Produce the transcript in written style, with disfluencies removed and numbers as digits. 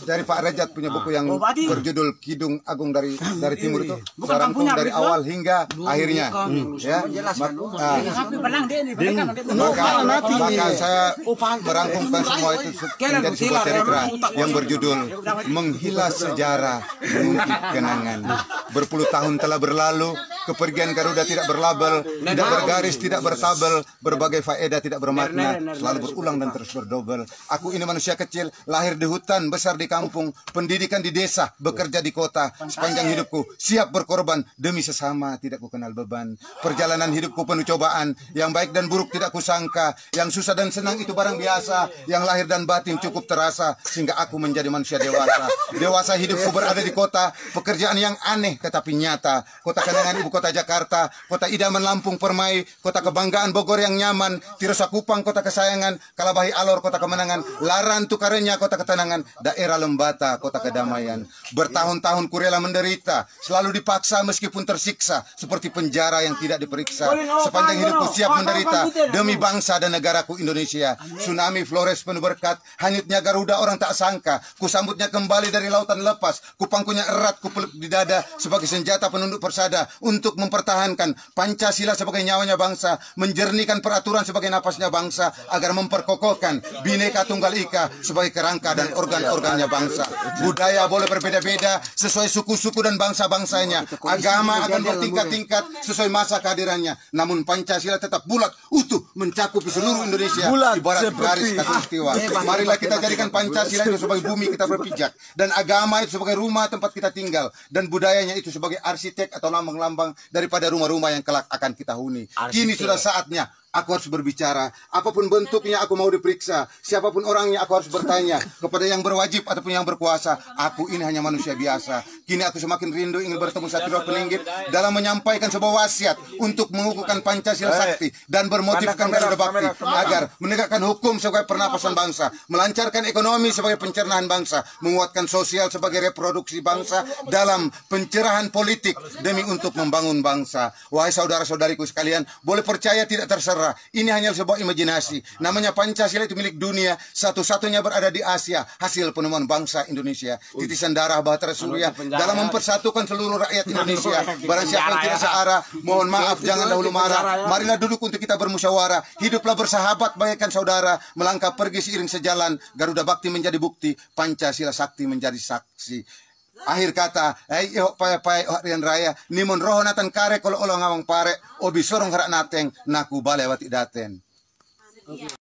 dari Pak Rejat punya buku yang berjudul Kidung Agung dari Timur itu, serangkum dari awal hingga akhirnya. Ya, maka saya merangkumkan semua itu menjadi sebuah cerita yang berjudul Menghilas Sejarah, Mengukir Kenangan. Berpuluh tahun telah berlalu, kepergian Garuda tidak berlabel, tidak bergaris, tidak bertabel, berbagai faedah tidak bermakna, selalu berulang dan terus berdobel. Aku ini manusia kecil, lahir di hutan, besar di kampung, pendidikan di desa, bekerja di kota. Sepanjang hidupku siap berkorban demi sesama, tidak ku kenal beban. Perjalanan hidupku penuh cobaan, yang baik dan buruk tidak kusangka, yang susah dan senang itu barang biasa, yang lahir dan batin cukup terasa, sehingga aku menjadi manusia dewasa. Dewasa hidupku berada di kota, pekerjaan yang aneh tetapi nyata. Kota kenangan ibu kota Jakarta, kota idaman Lampung Permai, kota kebanggaan Bogor yang nyaman, Tirosa Kupang kota kesayangan, Kalabahi Alor kota kemenangan, Laran Tukarenya kota ketenangan, daerah Lembata kota kedamaian. Bertahun-tahun ku rela menderita, selalu dipaksa meskipun tersiksa, seperti penjara yang tidak diperiksa. Sepanjang hidupku siap menderita demi bangsa dan negaraku Indonesia. Tsunami Flores penuh berkat, hanyutnya Garuda orang tak sangka, ku sambutnya kembali dari lautan lepas, ku pangkunya erat, ku peluk di dada sebagai senjata penunduk persada untuk mempertahankan Pancasila sebagai nyawanya bangsa, menjernihkan peraturan sebagai napasnya bangsa, agar memperkokohkan Bhinneka Tunggal Ika sebagai kerangka dan organ-organnya bangsa. Budaya boleh berbeda-beda sesuai suku-suku dan bangsa-bangsanya, agama akan bertingkat-tingkat sesuai masa kehadirannya, namun Pancasila tetap bulat utuh mencakupi seluruh Indonesia ibarat garis khatulistiwa. Marilah kita jadikan Pancasila itu sebagai bumi kita berpijak, dan agama itu sebagai rumah tempat kita tinggal, dan budayanya itu sebagai arsitek atau lambang-lambang daripada rumah-rumah yang kelak akan kita huni. Kini sudah saatnya aku harus berbicara. Apapun bentuknya aku mau diperiksa. Siapapun orangnya aku harus bertanya. Kepada yang berwajib ataupun yang berkuasa, aku ini hanya manusia biasa. Kini aku semakin rindu ingin bertemu Satrio Peninggit dalam menyampaikan sebuah wasiat untuk mengukuhkan Pancasila sakti dan bermotifkan Garuda Bakti agar menegakkan hukum sebagai pernapasan bangsa, melancarkan ekonomi sebagai pencernaan bangsa, menguatkan sosial sebagai reproduksi bangsa dalam pencerahan politik demi untuk membangun bangsa. Wahai saudara-saudariku sekalian, boleh percaya tidak terserah, ini hanya sebuah imajinasi. Namanya Pancasila itu milik dunia, satu-satunya berada di Asia, hasil penemuan bangsa Indonesia. Titisan darah Bahtera Surya dalam mempersatukan seluruh rakyat Indonesia. Barang siapa yang tidak searah, mohon maaf, jangan dahulu marah. Marilah duduk untuk kita bermusyawarah. Hiduplah bersahabat bagaikan saudara, melangkah pergi seiring sejalan. Garuda Bakti menjadi bukti, Pancasila sakti menjadi saksi. Akhir kata, pai Rian Raya, nimon roho natan kare kalau ngawang pare, obi sorong harak nateng, naku balewati daten.